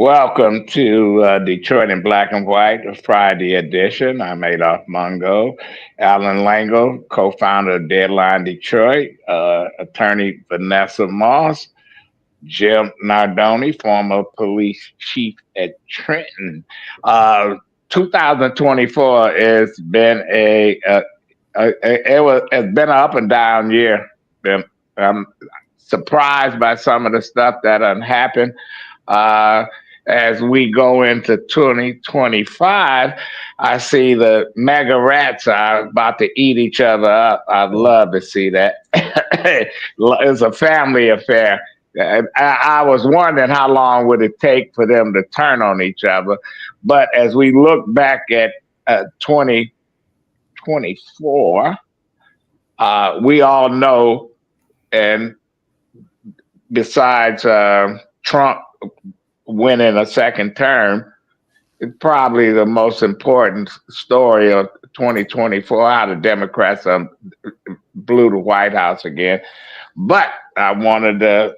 Welcome to Detroit in Black and White, the Friday edition. I'm Adolph Mongo. Allan Lengel, co-founder of Deadline Detroit, attorney Vanessa Moss, Jim Nardone, former police chief at Trenton. Uh, 2024 has been it's been an up and down year. I'm surprised by some of the stuff that done happened. Uh, as we go into 2025, I see the mega rats are about to eat each other up. I'd love to see that. It's a family affair. I was wondering how long would it take for them to turn on each other. But as we look back at 2024, we all know, and besides Trump winning a second term, it's probably the most important story of 2024, how the Democrats blew the White House again. But I wanted to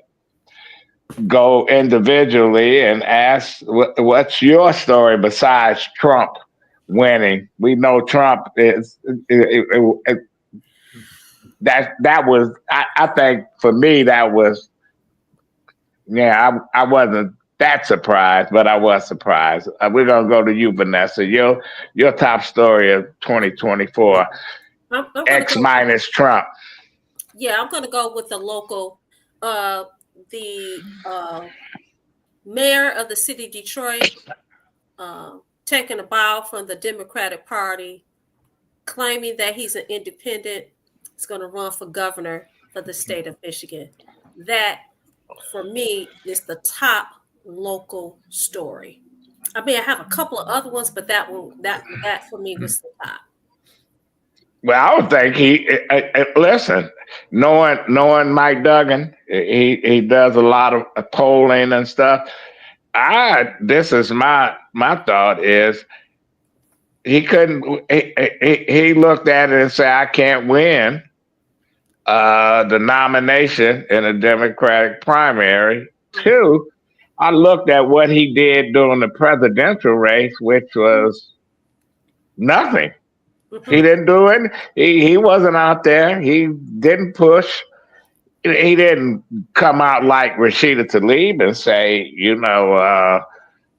go individually and ask, what's your story besides Trump winning? We know Trump is that was I think for me that was I wasn't that surprised, but I was surprised. We're gonna go to you, Vanessa. Your top story of 2024, I'm X minus Trump. Yeah, I'm going to go with the local. The mayor of the city of Detroit taking a bow from the Democratic Party, claiming that he's an independent. He's going to run for governor for the state of Michigan. That, for me, is the top local story. I mean, I have a couple of other ones, but that for me was the top. Well, I would think listen, knowing Mike Duggan, he does a lot of polling and stuff. This is my thought is he couldn't. He looked at it and said, "I can't win the nomination in a Democratic primary." Two, I looked at what he did during the presidential race, which was nothing. He didn't do it. He wasn't out there. He didn't push. He didn't come out like Rashida Tlaib and say,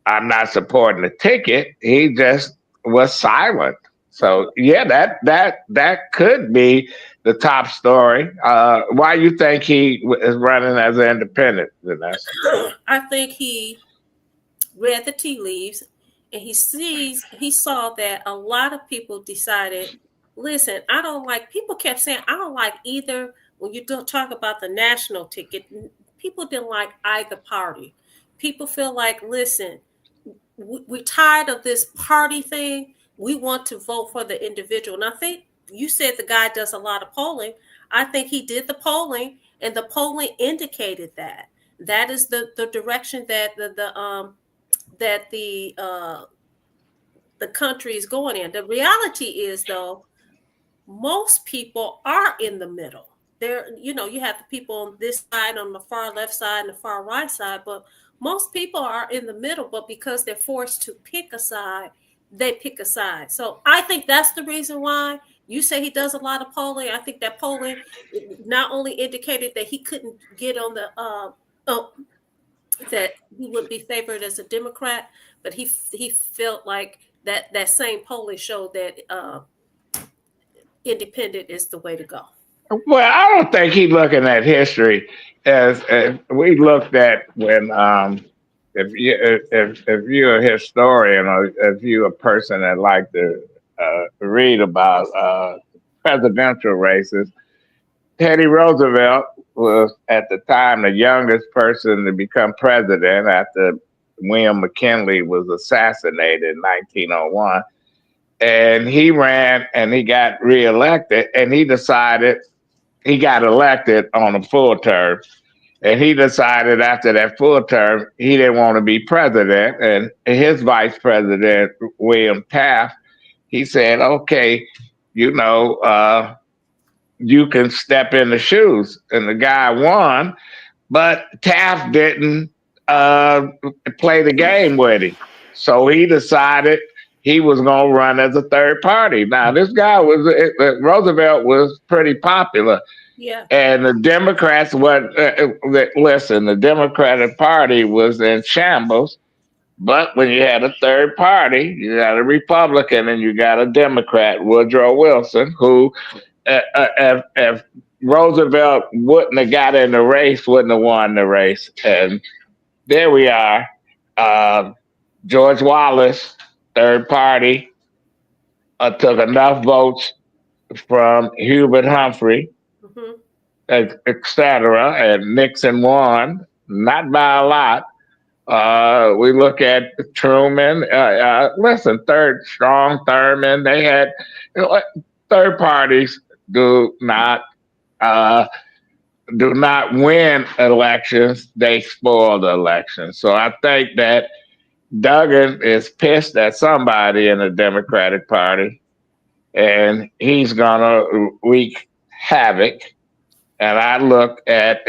I'm not supporting the ticket. He just was silent. So yeah, that could be the top story. Why you think he is running as an independent, Vanessa? I think he read the tea leaves. And he saw that a lot of people decided, listen, people kept saying, I don't like either. When you don't talk about the national ticket, people didn't like either party. People feel like, listen, we're tired of this party thing. We want to vote for the individual. And I think you said the guy does a lot of polling. I think he did the polling, and the polling indicated that. That is the direction that the country is going in. The reality is, though, most people are in the middle. You have the people on this side, on the far left side, and the far right side, but most people are in the middle. But because they're forced to pick a side, they pick a side. So I think that's the reason why. You say he does a lot of polling. I think that polling not only indicated that he couldn't get on the that he would be favored as a Democrat, but he felt like that same polling showed that independent is the way to go. Well, I don't think he's looking at history as we looked at when if you're a historian or if you're a person that like to read about presidential races, Teddy Roosevelt was at the time the youngest person to become president after William McKinley was assassinated in 1901. And he ran and he got reelected, and he decided he got elected on a full term. And he decided after that full term, he didn't want to be president. And his vice president, William Taft, he said, okay, you can step in the shoes. And the guy won, but Taft didn't uh, play the game with him. So he decided he was going to run as a third party. Now, this guy was, Roosevelt was pretty popular. Yeah. And the Democrats, listen, the Democratic Party was in shambles. But when you had a third party, you got a Republican and you got a Democrat, Woodrow Wilson, who, if Roosevelt wouldn't have got in the race, wouldn't have won the race. And there we are. Uh, George Wallace, third party, took enough votes from Hubert Humphrey, Mm-hmm. etc., and Nixon won, not by a lot. We look at Truman. Listen, strong Thurman. They had, third parties do not uh, win elections. They spoil the election. So I think that Duggan is pissed at somebody in the Democratic Party, and he's gonna wreak havoc. And I look at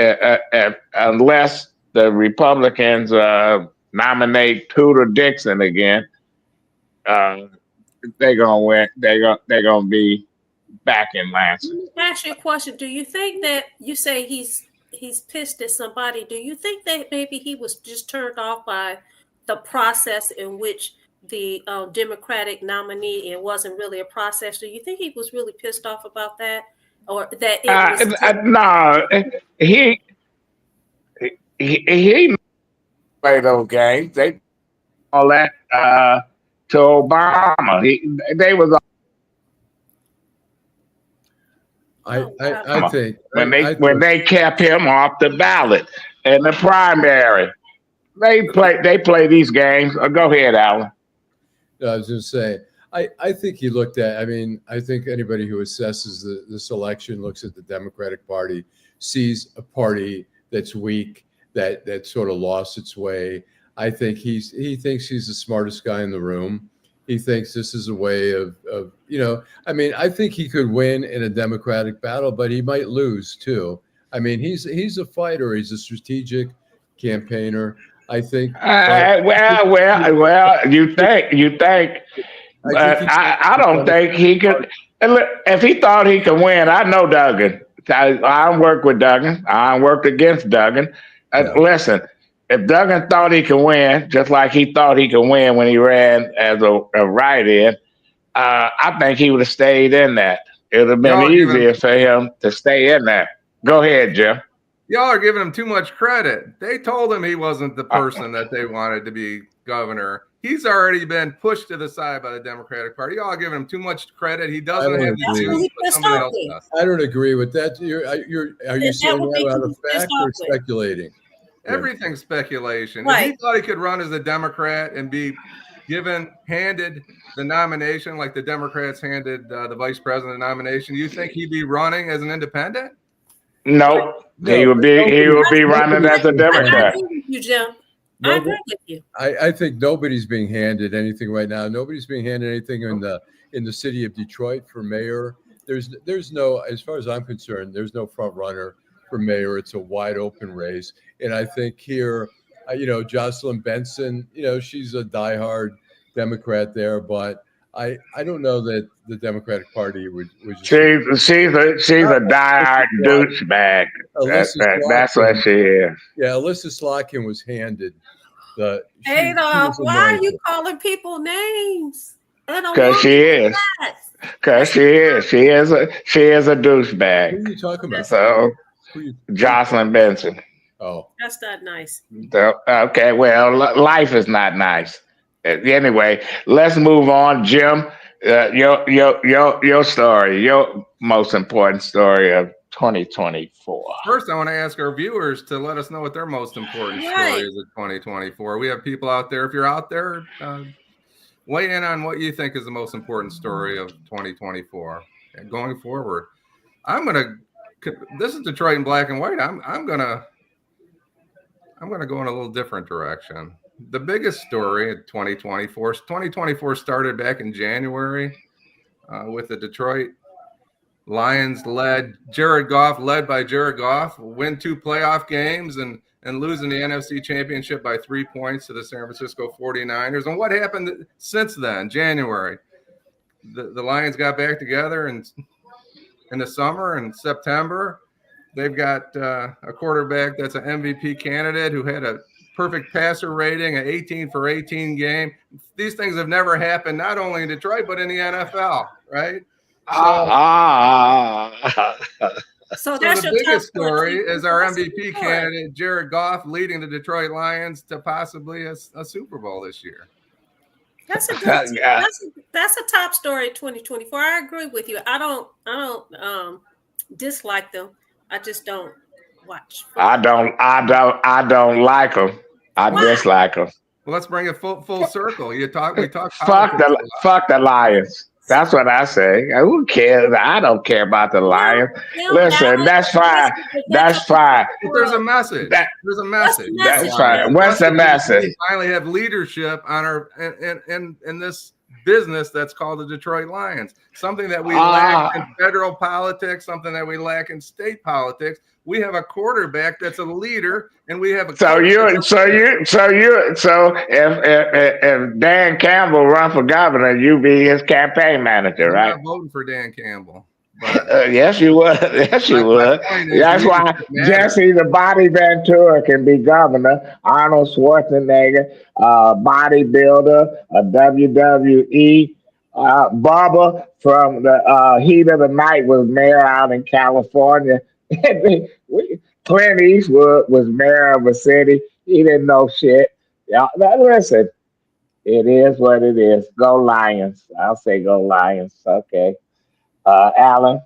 unless the Republicans nominate Tudor Dixon again, uh, they're gonna win. They're gonna be back in Lansing. Let me ask you a question. Do you think that you say he's pissed at somebody? Do you think that maybe he was just turned off by the process in which the Democratic nominee, it wasn't really a process? Do you think he was really pissed off about that, or that it was? No, he played those games. They all that to Obama. They was. I think when they kept him off the ballot in the primary, they play these games. Go ahead, Allan. I was going to say, I think he looked at. I mean, I think anybody who assesses this election looks at the Democratic Party, sees a party that's weak, that sort of lost its way. I think he thinks he's the smartest guy in the room. He thinks this is a way of I mean, I think he could win in a Democratic battle, but he might lose too. I mean, he's a fighter. He's a strategic campaigner. I think. Well. You think? I don't think he could. If he thought he could win, I know Duggan. I don't work with Duggan. I worked against Duggan. Listen, if Duggan thought he could win, just like he thought he could win when he ran as a write-in, I think he would have stayed in that. It would have been easier for him to stay in that. Go ahead, Jim. Y'all are giving him too much credit. They told him he wasn't the person that they wanted to be governor. He's already been pushed to the side by the Democratic Party. Y'all are giving him too much credit. He doesn't have to do what somebody else does. I don't agree with that. Are you saying that out of fact or speculating? Everything's speculation. Right. If he thought he could run as a Democrat and be handed the nomination like the Democrats handed the vice president nomination, you think he'd be running as an independent? No, he would be running as a Democrat. I agree with you, Jim. I agree with you. I think nobody's being handed anything right now. Nobody's being handed anything in the city of Detroit for mayor. There's no, as far as I'm concerned, there's no front runner for mayor. It's a wide open race. And I think here, Jocelyn Benson, she's a diehard Democrat there, but I don't know that the Democratic Party would just. She's a diehard douchebag. That's what she is. Yeah, Alyssa Slotkin was handed Adolph, why are you calling people names? Because she is. Because she is. She is a douchebag. Who are you talking about? So, Jocelyn Benson. Oh, that's not nice. Okay, well, life is not nice. Anyway, let's move on, Jim. Your story, your most important story of 2024. First, I want to ask our viewers to let us know what their most important story is of 2024. We have people out there. If you're out there, weigh in on what you think is the most important story of 2024 and going forward. This is Detroit in black and white. I'm gonna go in a little different direction. The biggest story in 2024 started back in January with the Detroit Lions led by Jared Goff, win 2 playoff games and and losing the NFC Championship by 3 points to the San Francisco 49ers. And what happened since then? January, the Lions got back together, and in the summer and September, they've got a quarterback that's an MVP candidate who had a perfect passer rating, an 18 for 18 game. These things have never happened, not only in Detroit, but in the NFL, right? So that's the your biggest top story is our MVP candidate, Jared Goff, leading the Detroit Lions to possibly a Super Bowl this year. That's a that's a top story 2024. I agree with you. I don't dislike them. I just don't watch. I don't like them. I dislike them. Well, let's bring it full circle. We talk. Fuck the Lions. That's what I say. Who cares? I don't care about the Lions. Listen, that's fine. That's fine. But there's a message. There's a message. That's fine. What's the message? We finally have leadership on our in this business that's called the Detroit Lions. Something that we lack in federal politics. Something that we lack in state politics. We have a quarterback that's a leader, and we have a so if Dan Campbell run for governor, you be his campaign manager, right? I'm not voting for Dan Campbell. But yes, you would. Yes, you would. That's why Jesse the Body Ventura can be governor. Arnold Schwarzenegger, bodybuilder, a WWE. Bubba from the Heat of the Night was mayor out in California. Clint Eastwood was mayor of a city. He didn't know shit. Yeah, listen, it is what it is. Go Lions. I'll say go Lions. Okay. Allan?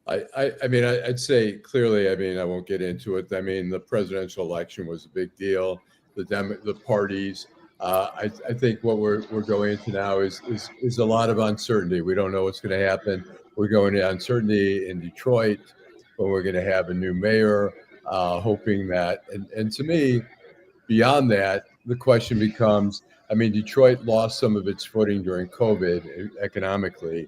I mean, I'd say clearly, I mean, I won't get into it. I mean, the presidential election was a big deal. The parties. I think what we're going into now is a lot of uncertainty. We don't know what's going to happen. We're going to uncertainty in Detroit, when we're going to have a new mayor, hoping that, and to me, beyond that, the question becomes, I mean, Detroit lost some of its footing during COVID economically.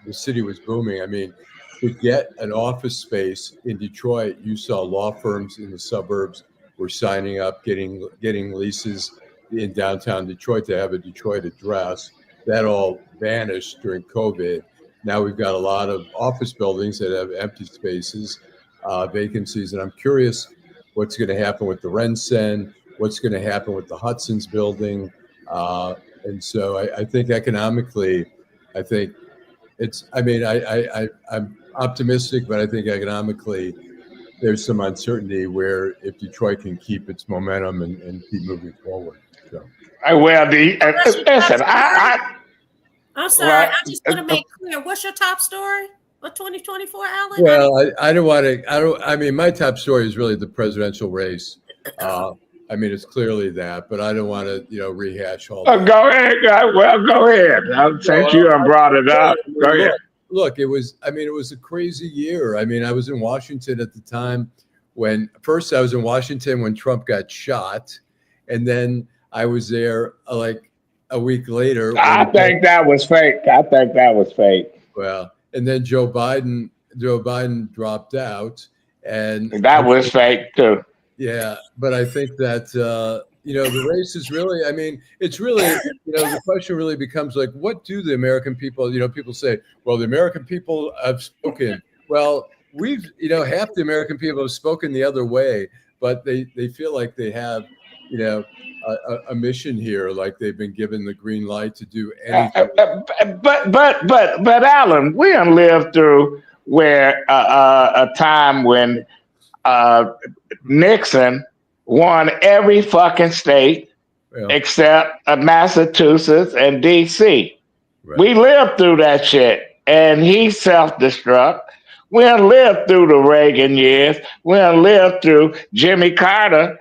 The city was booming. I mean, to get an office space in Detroit, you saw law firms in the suburbs were signing up, getting leases in downtown Detroit to have a Detroit address. That all vanished during COVID. Now we've got a lot of office buildings that have empty spaces, vacancies, and I'm curious what's going to happen with the RenCen, what's going to happen with the Hudson's building, and so I think economically, I think it's. I mean, I'm optimistic, but I think economically, there's some uncertainty where if Detroit can keep its momentum and keep moving forward. So. Listen, I'm sorry. I just want to make clear. What's your top story for 2024, Allan? Well, I don't want to. I mean, my top story is really the presidential race. I mean, it's clearly that, but I don't want to, rehash all that. Go ahead. Go ahead. Since you brought it up, go ahead. Look, it was a crazy year. I mean, I was in Washington at the time first I was in Washington when Trump got shot, and then I was there like a week later. I think that was fake. Well, and then Joe Biden dropped out, and that was fake too. Yeah, but I think that the race is really. I mean, it's really the question really becomes like, what do the American people? People say, well, the American people have spoken. Well, half the American people have spoken the other way, but they feel like they have a mission here, like they've been given the green light to do anything. But Allan, we done lived through where a time when Nixon won every fucking state except Massachusetts and DC. Right. We lived through that shit, and he self-destruct. We done lived through the Reagan years. We done lived through Jimmy Carter.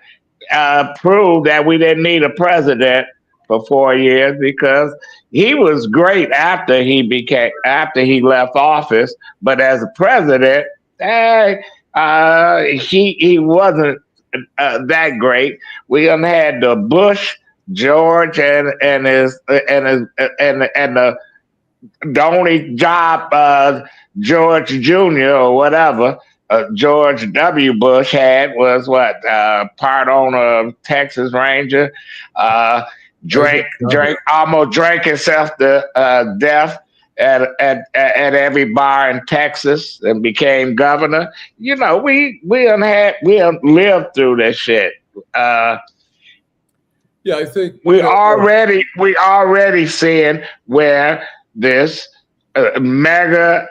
Proved that we didn't need a president for 4 years because he was great after he left office, but as a president, he wasn't that great. We had the Bush, George, and the only job George Jr. or whatever George W. Bush had was what, part owner of Texas Ranger, almost drank himself to death at every bar in Texas and became governor. You know, we done lived through this shit. Yeah, I think we already seeing where this mega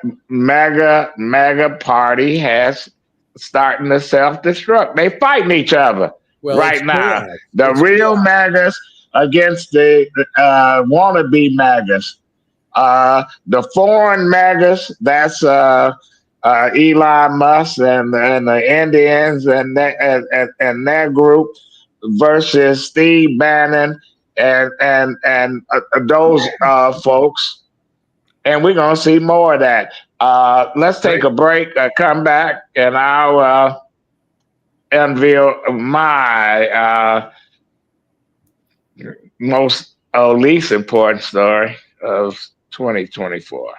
party has starting to self-destruct. They fighting each other right now. The real MAGAs against the wannabe MAGAs. The foreign MAGAs, that's Elon Musk and the Indians and their group, versus Steve Bannon and those folks. And we're going to see more of that. Let's take a break, come back, and I'll unveil my least important story of 2024.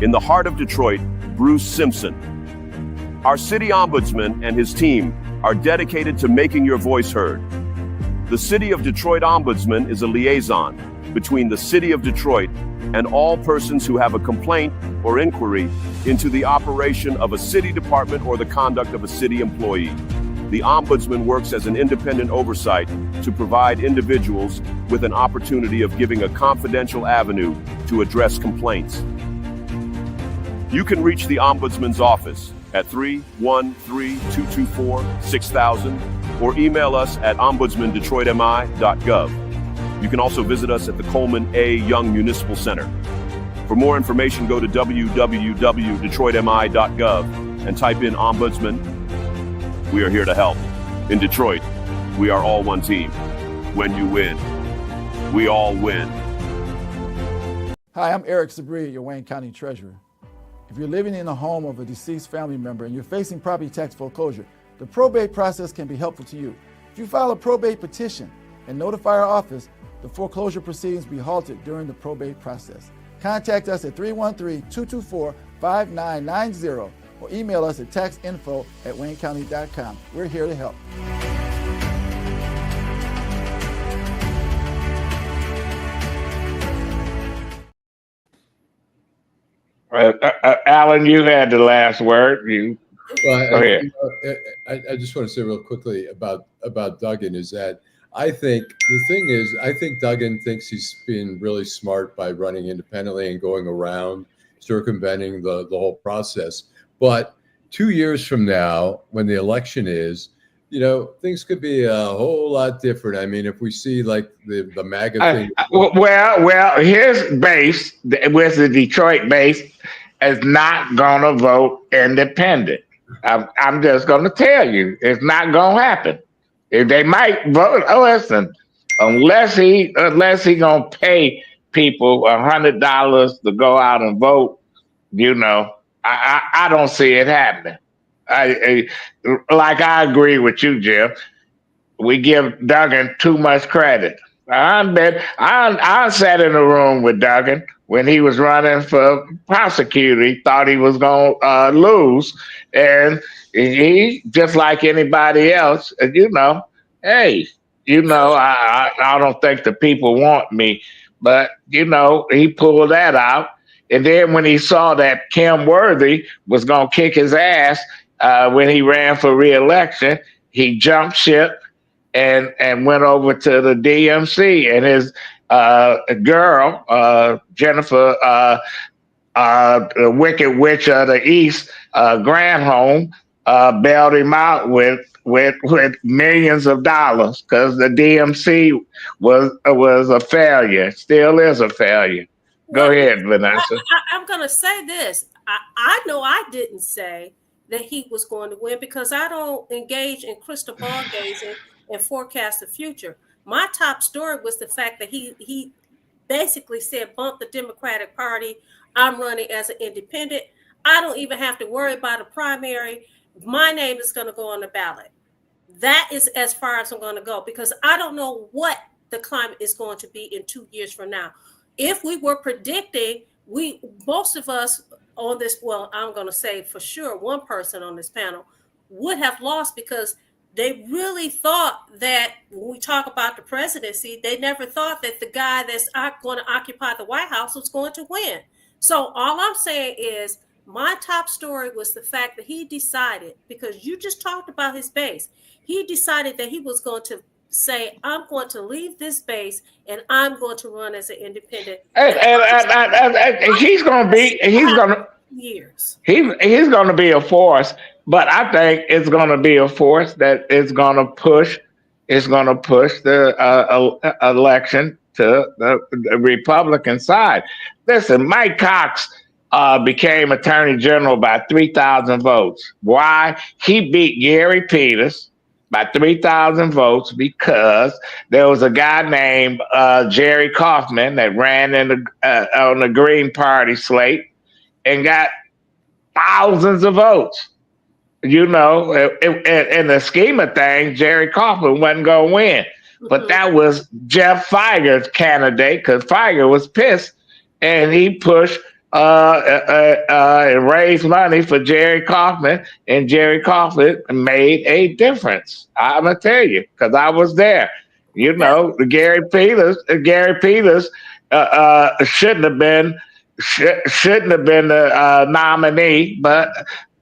In the heart of Detroit, Bruce Simpson. Our city ombudsman and his team are dedicated to making your voice heard. The City of Detroit Ombudsman is a liaison between the City of Detroit and all persons who have a complaint or inquiry into the operation of a city department or the conduct of a city employee. The Ombudsman works as an independent oversight to provide individuals with an opportunity of giving a confidential avenue to address complaints. You can reach the Ombudsman's office at 313-224-6000 or email us at ombudsmandetroitmi.gov. You can also visit us at the Coleman A. Young Municipal Center. For more information, go to www.detroitmi.gov and type in Ombudsman. We are here to help. In Detroit, we are all one team. When you win, we all win. Hi, I'm Eric Sabri, your Wayne County Treasurer. If you're living in the home of a deceased family member and you're facing property tax foreclosure, the probate process can be helpful to you. If you file a probate petition and notify our office, the foreclosure proceedings will be halted during the probate process. Contact us at 313-224-5990 or email us at taxinfo@waynecounty.com. We're here to help. Allan, you had the last word. Go ahead. I just want to say real quickly about Duggan is that I think Duggan thinks he's being really smart by running independently and going around circumventing the whole process. But 2 years from now, when the election is, things could be a whole lot different. I mean, if we see like the MAGA thing. Well, his base, with the Detroit base, is not going to vote independent. I'm just going to tell you, it's not going to happen. If they might vote, listen, unless he going to pay people $100 to go out and vote, I don't see it happening. I agree with you, Jim. We give Duggan too much credit. I sat in a room with Duggan when he was running for prosecutor. He thought he was going to lose, and he, just like anybody else, I don't think the people want me, but he pulled that out. And then when he saw that Kim Worthy was going to kick his ass when he ran for re-election, he jumped ship and went over to the DMC. And his girl, Jennifer, the Wicked Witch of the East, Granholm, bailed him out with millions of dollars because the DMC was a failure, still is a failure. Go ahead, Vanessa. I'm going to say this. I know I didn't say that he was going to win because I don't engage in crystal ball gazing and forecast the future. My top story was the fact that he basically said, bump the Democratic Party. I'm running as an independent. I don't even have to worry about a primary. My name is going to go on the ballot. That is as far as I'm going to go because I don't know what the climate is going to be in 2 years from now. If we were predicting, most of us on this, well, I'm going to say for sure one person on this panel would have lost because they really thought that when we talk about the presidency, they never thought that the guy that's going to occupy the White House was going to win. So all I'm saying is my top story was the fact that he decided, because you just talked about his base, he decided that he was going to say, I'm going to leave this base and I'm going to run as an independent. And he's going to be, he's going to be a force, but I think it's going to be a force that is going to push, the election to the Republican side. Listen, Mike Cox became Attorney General by 3,000 votes. Why? He beat Gary Peters by 3,000 votes because there was a guy named Jerry Kaufman that ran on the Green Party slate and got thousands of votes. You know, in the scheme of things, Jerry Kaufman wasn't going to win. But that was Jeff Feiger's candidate because Feiger was pissed and he pushed and raised money for Jerry Kaufman, and Jerry Kaufman made a difference. I'm going to tell you because I was there. You know, Gary Peters shouldn't have been the nominee, but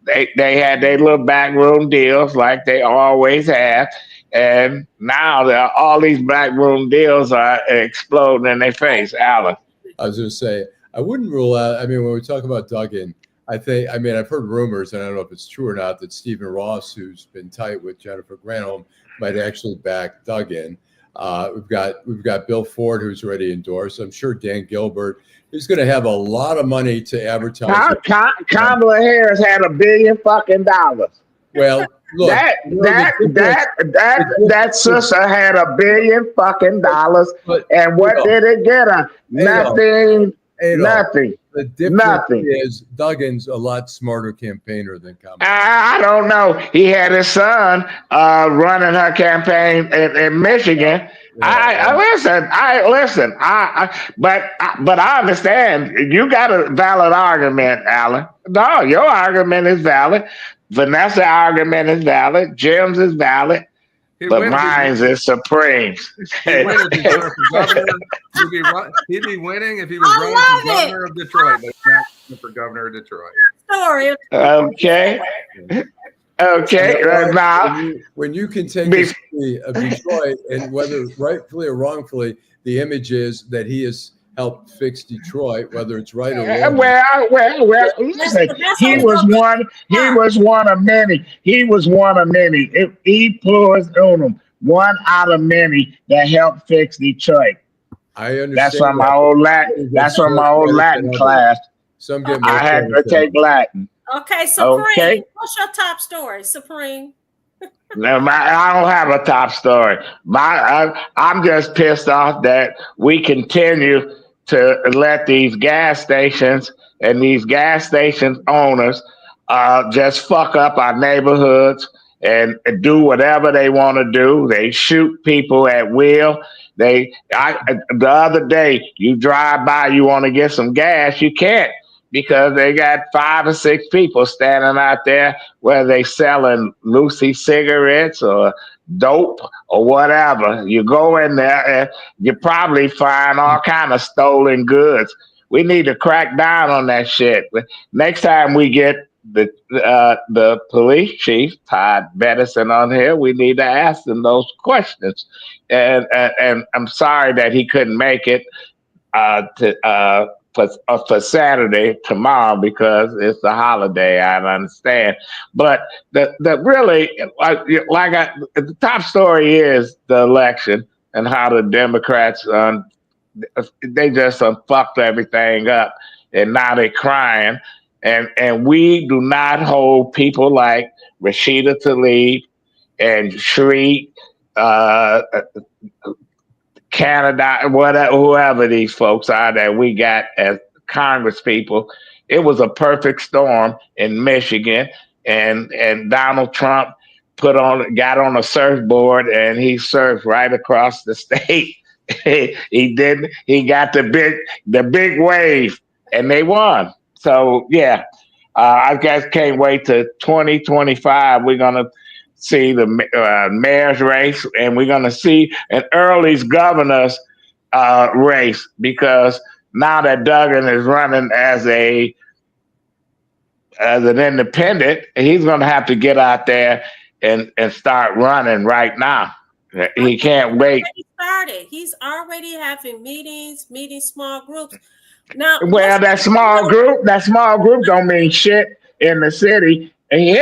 they had their little backroom deals like they always have. And now all these backroom deals are exploding in their face. Allan. I was going to say, I wouldn't rule out, I mean, when we talk about Duggan, I've heard rumors, and I don't know if it's true or not, that Stephen Ross, who's been tight with Jennifer Granholm, might actually back Duggan. We've got Bill Ford, who's already endorsed. I'm sure Dan Gilbert is going to have a lot of money to advertise. Kamala Harris had $1 billion fucking dollars. Well, look, that sister had $1 billion fucking dollars, and what did it get her? Nothing. Nothing. The difference is Duggan's a lot smarter campaigner than Kamala. I don't know. He had his son running her campaign in Michigan. I listen. But I understand. You got a valid argument, Allan. No, your argument is valid. Vanessa's argument is valid. Jim's is valid. But mine's is supreme. He'd be winning if he was running for governor of Detroit, but not for governor of Detroit. Sorry. Okay. Now, when you can take the city of Detroit, and whether rightfully or wrongfully, the image is that he has helped fix Detroit, whether it's right or wrong. Well, listen, he was one of many. He was one of many. He plus unum, one out of many that helped fix Detroit. I understand. That's from my old Latin. That's from my old Latin class. Some get I had to take Latin. Okay, Supreme. Okay. What's your top story, Supreme? No, I don't have a top story. I'm just pissed off that we continue to let these gas stations and these gas station owners just fuck up our neighborhoods and do whatever they want to do. They shoot people at will. The other day, you drive by, you want to get some gas, you can't because they got 5 or 6 people standing out there, whether they selling Lucy cigarettes or dope or whatever. You go in there and you probably find all kind of stolen goods. We need to crack down on that shit. Next time we get the police chief, Todd Bettison, on here, we need to ask him those questions. And I'm sorry that he couldn't make it for Saturday tomorrow because it's a holiday. I understand, but the really the top story is the election and how the Democrats they just fucked everything up, and now they're crying. And we do not hold people like Rashida Tlaib and Shreet, Canada, whoever these folks are that we got as Congress people. It was a perfect storm in Michigan, and Donald Trump got on a surfboard and he surfed right across the state. He got the big wave, and they won. So yeah, I guess can't wait to 2025. We're gonna see the mayor's race, and we're gonna see an early governor's race because now that Duggan is running as an independent, he's gonna have to get out there and start running right now. He can't wait. He's already having meetings, meeting small groups. Now, Well, that small group don't mean shit in the city. And he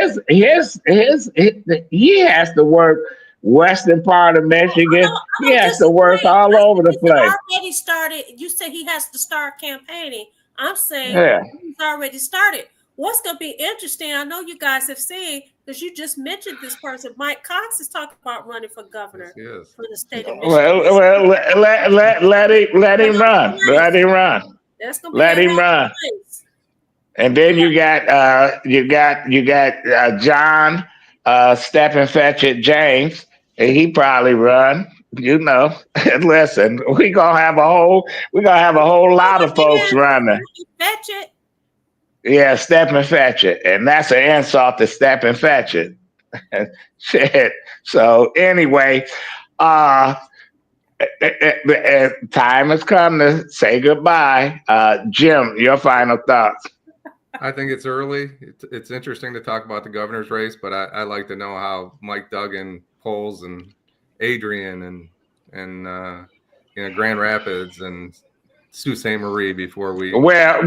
has to work western part of Michigan. He has to work all over the place. Already started. You said he has to start campaigning. I'm saying Yeah. he's already started. What's going to be interesting, I know you guys have seen, because you just mentioned this person, Mike Cox is talking about running for governor for the state of Michigan. Well, let him run. Let him run. That's gonna be let him run. Place. And then you got John Stephen Fetchit James, and he probably run. You know, listen, we're gonna have a whole lot of folks running. Fetchit. Yeah, Stephen Fetchit, and that's an insult to Stephen Fetchit. Shit. So anyway, time has come to say goodbye. Jim, your final thoughts. I think it's early. It's interesting to talk about the governor's race, but I like to know how Mike Duggan polls and Adrian and Grand Rapids and Sault Ste. Marie before we. Well,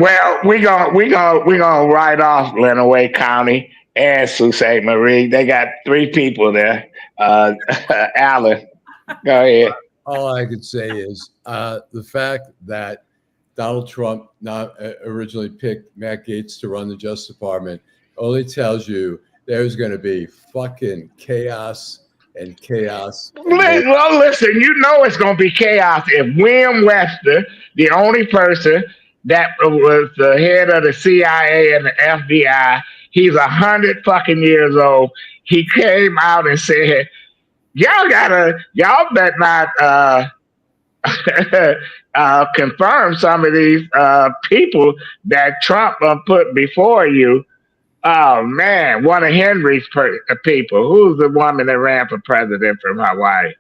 we gonna write off Lenawee County and Sault Ste. Marie. They got 3 people there. Allan, go ahead. All I could say is the fact that Donald Trump not originally picked Matt Gaetz to run the Justice Department only tells you there's going to be fucking chaos. Well, listen, you know it's going to be chaos if William Webster, the only person that was the head of the CIA and the FBI, he's 100 fucking years old. He came out and said, y'all better not confirm some of these people that Trump put before you. Oh man, one of Henry's people. Who's the woman that ran for president from Hawaii?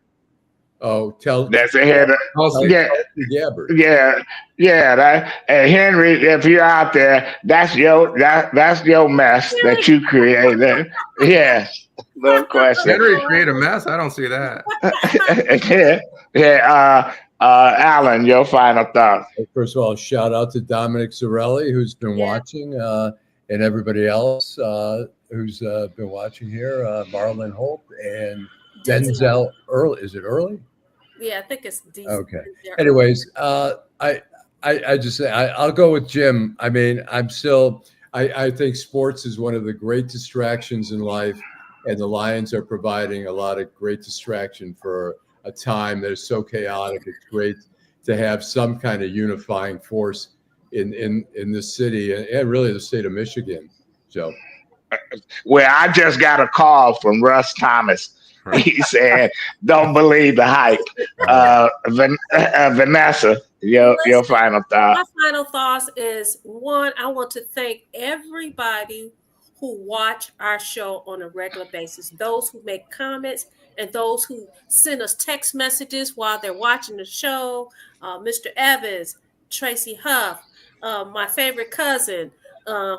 Oh, that's the head of yeah. And Henry, if you're out there, that's your mess that you created. Yes, no question. Henry created a mess. I don't see that. Allan, your final thoughts. First of all, shout out to Dominic Zarelli, who's been watching, and everybody else who's been watching here. Marlon Hope and Denzel Early. Is it Early? Yeah, I think it's decent. Okay. Anyways, I just say I'll go with Jim. I mean, I think sports is one of the great distractions in life, and the Lions are providing a lot of great distraction for a time that is so chaotic. It's great to have some kind of unifying force in this city and really the state of Michigan. So, well, I just got a call from Russ Thomas. He said, "Don't believe the hype." Vanessa, your final thought. My final thoughts is one. I want to thank everybody who watch our show on a regular basis. Those who make comments and those who send us text messages while they're watching the show. Mr. Evans, Tracy Huff, my favorite cousin,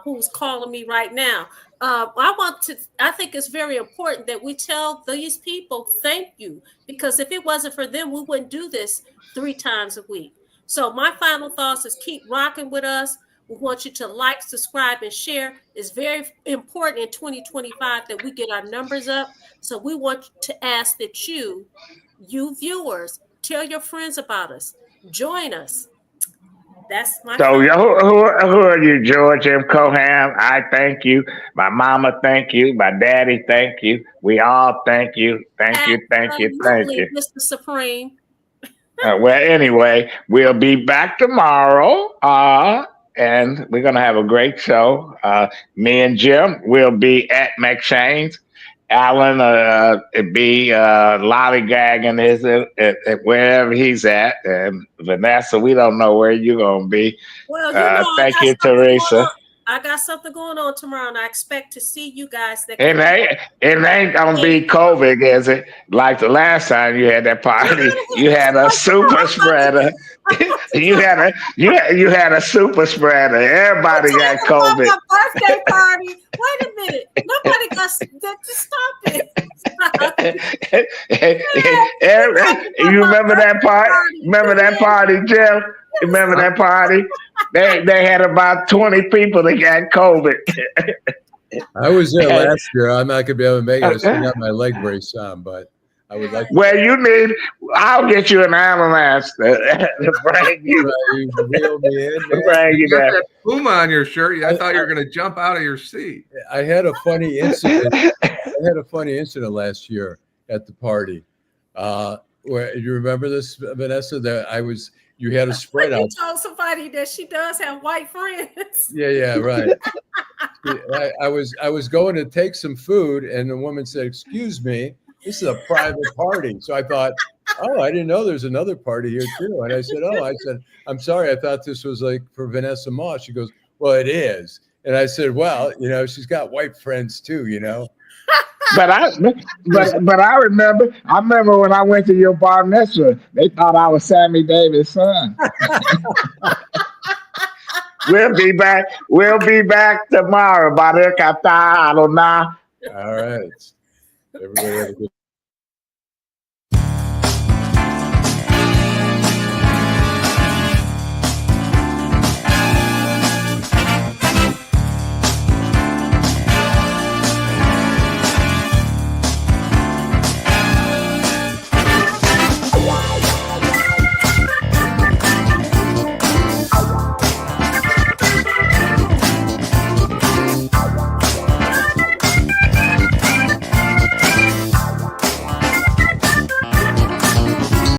who's calling me right now. I think it's very important that we tell these people thank you, because if it wasn't for them, we wouldn't do this 3 times a week. So my final thoughts is keep rocking with us. We want you to like, subscribe, and share. It's very important in 2025 that we get our numbers up. So we want to ask that you viewers, tell your friends about us. Join us. That's my. So who are you, George M. Coham? I thank you. My mama, thank you. My daddy, thank you. We all thank you. Thank you. Mr. Supreme. Well, anyway, we'll be back tomorrow. And we're going to have a great show. Me and Jim will be at McShane's. Allan be lollygagging wherever he's at. And Vanessa, we don't know where you're going to be. Well, thank you, Teresa. I got something going on tomorrow, and I expect to see you guys. That It ain't gonna be COVID, is it? Like the last time you had that party, you had a super spreader. you had a super spreader. Everybody got COVID. My birthday party. Wait a minute. Nobody got to stop it. You remember that party? Remember that party, Jim? Remember that party? They had about 20 people that got COVID. I was there last year. I'm not gonna be able to make it. I still got my leg brace on, but I would like. Well, I'll get you an ambulance to bring you. Reel me in. Bring you got there. that Puma on your shirt. I thought you were going to jump out of your seat. I had a funny incident. Last year at the party. Where you remember this, Vanessa? That you had a spread out. You told somebody that she does have white friends. Yeah, right. I was going to take some food, and the woman said, "Excuse me, this is a private party." So I thought, "Oh, I didn't know there's another party here too." And I said, "I'm sorry, I thought this was like for Vanessa Moss." She goes, "Well, it is." And I said, "Well, she's got white friends too, But I remember when I went to your bar mitzvah, they thought I was Sammy Davis' son. We'll be back tomorrow. All right. Everybody have a good